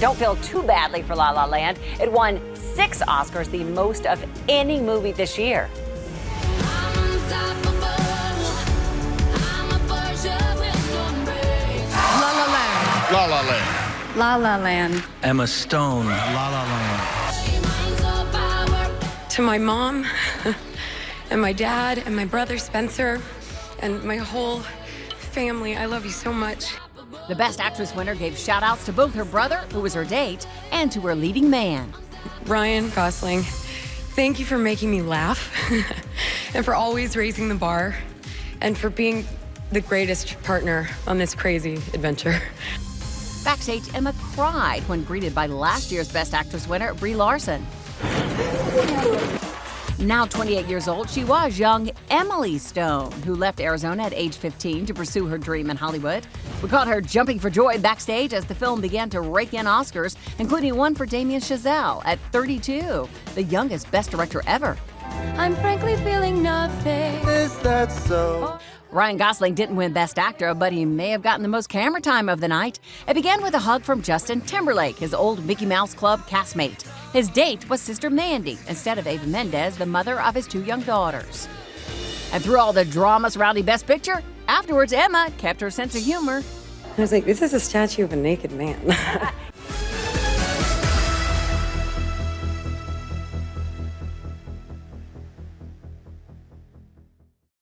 Don't feel too badly for La La Land. It won 6 Oscars, the most of any movie this year. La La Land. La La Land. La La Land. Emma Stone. La La Land. To my mom and my dad and my brother Spencer and my whole family, I love you so much. The Best Actress winner gave shout-outs to both her brother, who was her date, and to her leading man. Ryan Gosling, thank you for making me laugh and for always raising the bar and for being the greatest partner on this crazy adventure. Backstage, Emma cried when greeted by last year's Best Actress winner, Brie Larson. Now 28 years old, she was young Emily Stone, who left Arizona at age 15 to pursue her dream in Hollywood. We caught her jumping for joy backstage as the film began to rake in Oscars, including one for Damien Chazelle at 32, the youngest Best Director ever. I'm frankly feeling nothing. Is that so? Ryan Gosling didn't win Best Actor, but he may have gotten the most camera time of the night. It began with a hug from Justin Timberlake, his old Mickey Mouse Club castmate. His date was Sister Mandy, instead of Ava Mendez, the mother of his 2 young daughters. And through all the drama surrounding Best Picture, afterwards Emma kept her sense of humor. I was like, this is a statue of a naked man.